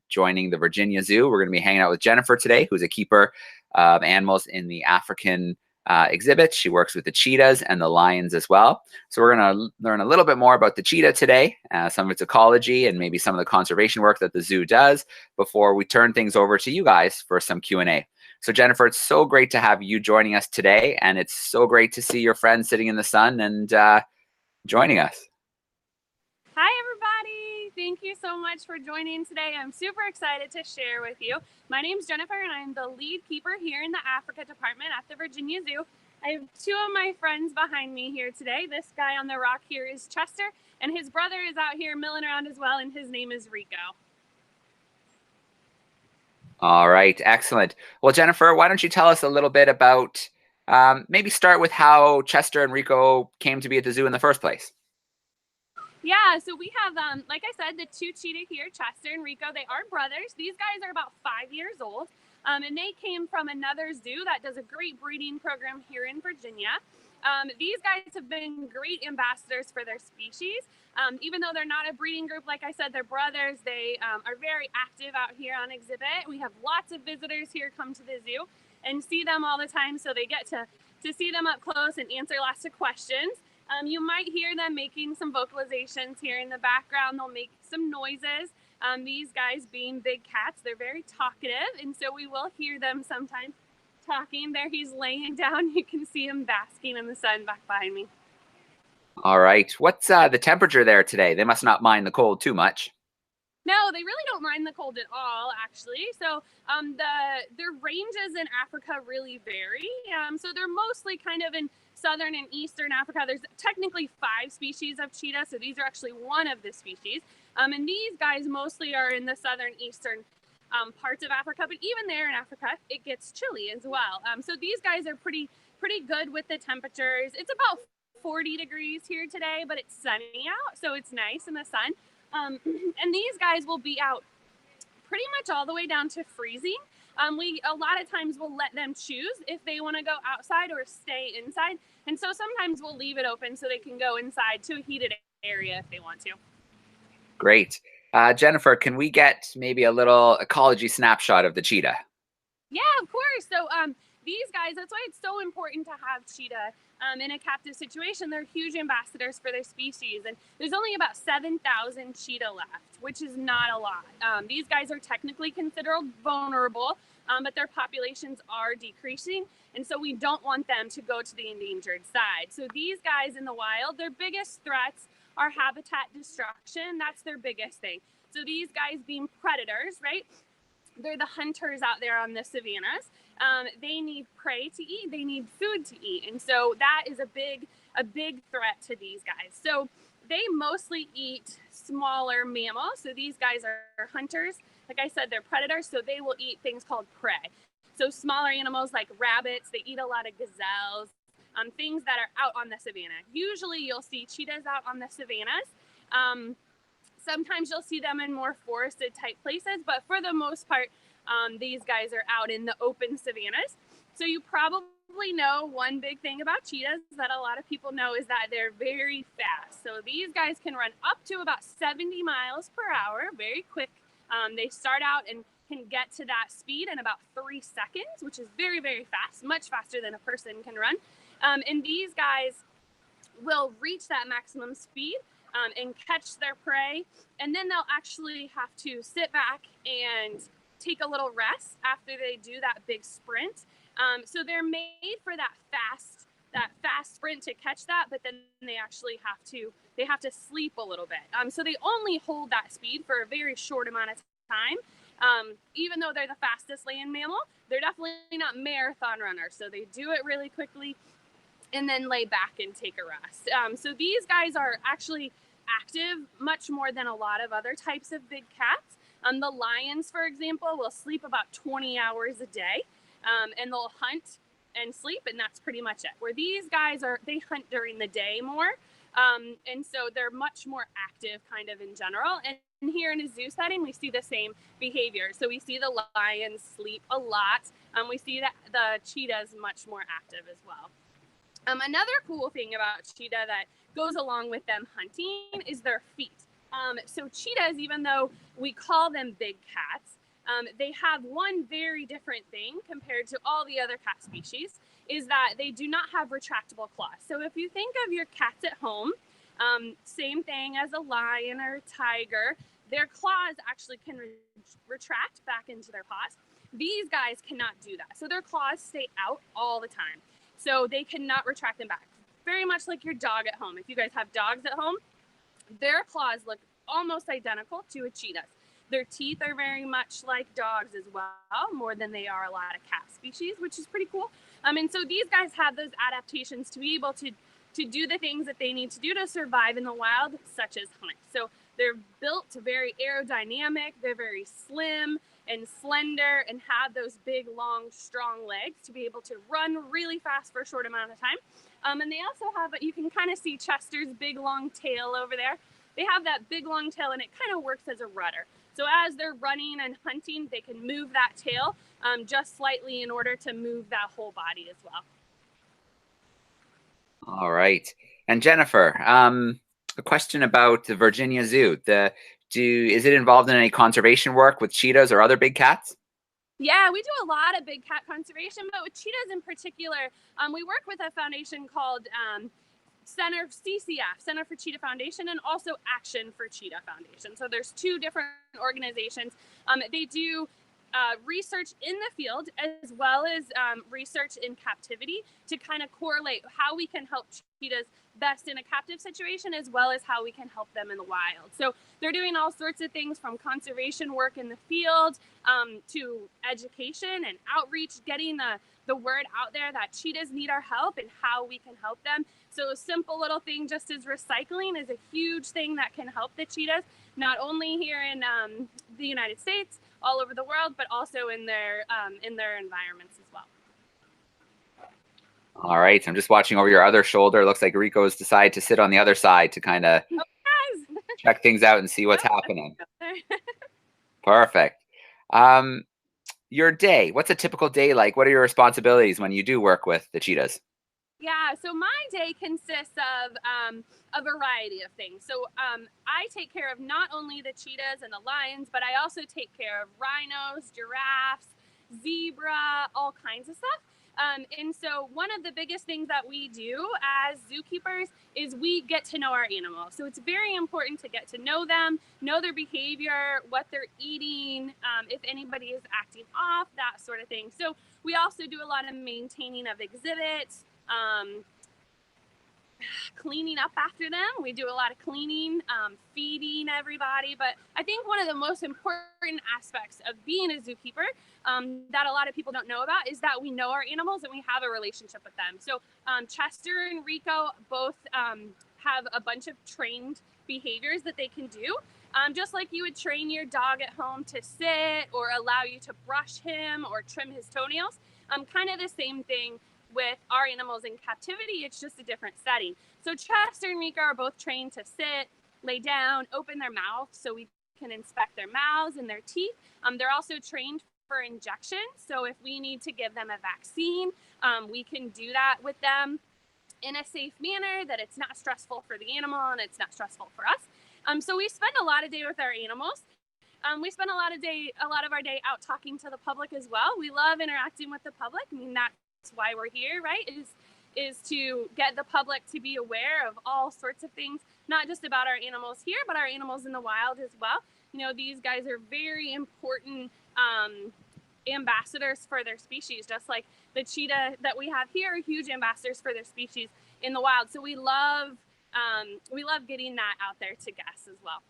joining the Virginia Zoo. We're going to be hanging out with Jennifer today, who's a keeper of animals in the African exhibit. She works with the cheetahs and the lions as well. So we're going to learn a little bit more about the cheetah today, some of its ecology, and maybe some of the conservation work that the zoo does before we turn things over to you guys for some Q&A. So Jennifer, it's so great to have you joining us today, and it's so great to see your friend sitting in the sun and joining us. Hi, everybody. Thank you so much for joining today. I'm super excited to share with you. My name's Jennifer, and I'm the lead keeper here in the Africa department at the Virginia Zoo. I have two of my friends behind me here today. This guy on the rock here is Chester, and his brother is out here milling around as well, and his name is Rico. All right, excellent. Well, Jennifer, why don't you tell us a little bit about, maybe start with how Chester and Rico came to be at the zoo in the first place. Yeah, so we have, like I said, the two cheetah here, Chester and Rico. They are brothers. These guys are about 5 years old, and they came from another zoo that does a great breeding program here in Virginia. These guys have been great ambassadors for their species. Even though they're not a breeding group, like I said, they're brothers. They are very active out here on exhibit. We have lots of visitors here come to the zoo and see them all the time, so they get to see them up close and answer lots of questions. You might hear them making some vocalizations here in the background. They'll make some noises. These guys being big cats, they're very talkative, and so we will hear them sometimes talking. There he's laying down. You can see him basking in the sun back behind me. All right. What's the temperature there today? They must not mind the cold too much. No, they really don't mind the cold at all, actually. So their ranges in Africa really vary. So they're mostly kind of in southern and eastern Africa. There's technically 5 species of cheetah, so these are actually one of the species. And these guys mostly are in the southern eastern parts of Africa, but even there in Africa, it gets chilly as well. So these guys are pretty good with the temperatures. It's about 40 degrees here today, but it's sunny out, so it's nice in the sun. And these guys will be out pretty much all the way down to freezing. We a lot of times will let them choose if they want to go outside or stay inside. And so sometimes we'll leave it open so they can go inside to a heated area if they want to. Great. Jennifer, can we get maybe a little ecology snapshot of the cheetah? Yeah, of course. So these guys, that's why it's so important to have cheetah in a captive situation. They're huge ambassadors for their species. And there's only about 7,000 cheetah left, which is not a lot. These guys are technically considered vulnerable, but their populations are decreasing. And so we don't want them to go to the endangered side. So these guys in the wild, their biggest threats are habitat destruction. That's their biggest thing. So these guys being predators, right? They're the hunters out there on the savannas. They need prey to eat. They need food to eat. And so that is a big threat to these guys. So they mostly eat smaller mammals. So these guys are hunters. Like I said, they're predators. So they will eat things called prey. So smaller animals like rabbits, they eat a lot of gazelles, things that are out on the savannah. Usually you'll see cheetahs out on the savannas. Sometimes you'll see them in more forested type places, but for the most part, these guys are out in the open savannas. So you probably know one big thing about cheetahs that a lot of people know is that they're very fast. So these guys can run up to about 70 miles per hour, very quick. They start out and can get to that speed in about 3 seconds, which is very, very fast, much faster than a person can run. And these guys will reach that maximum speed and catch their prey, and then they'll actually have to sit back and take a little rest after they do that big sprint. So they're made for that fast sprint to catch that, but then they actually have to sleep a little bit. So they only hold that speed for a very short amount of time. Even though they're the fastest land mammal, they're definitely not marathon runners. So they do it really quickly and then lay back and take a rest. So these guys are actually active much more than a lot of other types of big cats. The lions, for example, will sleep about 20 hours a day, and they'll hunt and sleep, and that's pretty much it. Where these guys they hunt during the day more, and so they're much more active kind of in general. And here in a zoo setting, we see the same behavior. So we see the lions sleep a lot. We see that the cheetahs much more active as well. Another cool thing about cheetah that goes along with them hunting is their feet. So cheetahs, even though we call them big cats, they have one very different thing compared to all the other cat species, is that they do not have retractable claws. So if you think of your cats at home, same thing as a lion or a tiger, their claws actually can retract back into their paws. These guys cannot do that. So their claws stay out all the time. So they cannot retract them back. Very much like your dog at home. If you guys have dogs at home, their claws look almost identical to a cheetah's. Their teeth are very much like dogs as well, more than they are a lot of cat species, which is pretty cool. And so these guys have those adaptations to be able to do the things that they need to do to survive in the wild, such as hunt. So they're built very aerodynamic, they're very slim and slender and have those big, long, strong legs to be able to run really fast for a short amount of time. And they also have, you can kind of see Chester's big, long tail over there. They have that big, long tail, and it kind of works as a rudder. So as they're running and hunting, they can move that tail just slightly in order to move that whole body as well. All right. And Jennifer, a question about the Virginia Zoo. Is it involved in any conservation work with cheetahs or other big cats? Yeah, we do a lot of big cat conservation, but with cheetahs in particular, we work with a foundation called CCF, Center for Cheetah Foundation, and also Action for Cheetah Foundation. So there's two different organizations. They do research in the field as well as research in captivity to kind of correlate how we can help cheetahs best in a captive situation as well as how we can help them in the wild. So they're doing all sorts of things from conservation work in the field to education and outreach, getting the word out there that cheetahs need our help and how we can help them. So a simple little thing just as recycling is a huge thing that can help the cheetahs, not only here in the United States, all over the world, but also in their environments as well. All right, so I'm just watching over your other shoulder. It looks like Rico's decided to sit on the other side to kind of check things out and see what's happening. Perfect. Your day, what's a typical day like? What are your responsibilities when you do work with the cheetahs? Yeah, so my day consists of a variety of things. So I take care of not only the cheetahs and the lions, but I also take care of rhinos, giraffes, zebra, all kinds of stuff. And so one of the biggest things that we do as zookeepers is we get to know our animals. So it's very important to get to know them, know their behavior, what they're eating, if anybody is acting off, that sort of thing. So we also do a lot of maintaining of exhibits, cleaning up after them. We do a lot of cleaning, feeding everybody. But I think one of the most important aspects of being a zookeeper that a lot of people don't know about is that we know our animals and we have a relationship with them. So Chester and Rico both have a bunch of trained behaviors that they can do. Just like you would train your dog at home to sit or allow you to brush him or trim his toenails. Kind of the same thing with our animals in captivity. It's just a different setting. So Chester and Rico are both trained to sit, lay down, open their mouth so we can inspect their mouths and their teeth. They're also trained for injection. So if we need to give them a vaccine, we can do that with them in a safe manner that it's not stressful for the animal and it's not stressful for us. So we spend a lot of day with our animals. We spend a lot of our day out talking to the public as well. We love interacting with the public. I mean, that's why we're here, right? Is to get the public to be aware of all sorts of things, not just about our animals here, but our animals in the wild as well. You know, these guys are very important ambassadors for their species, just like the cheetah that we have here are huge ambassadors for their species in the wild. So we love getting that out there to guests as well.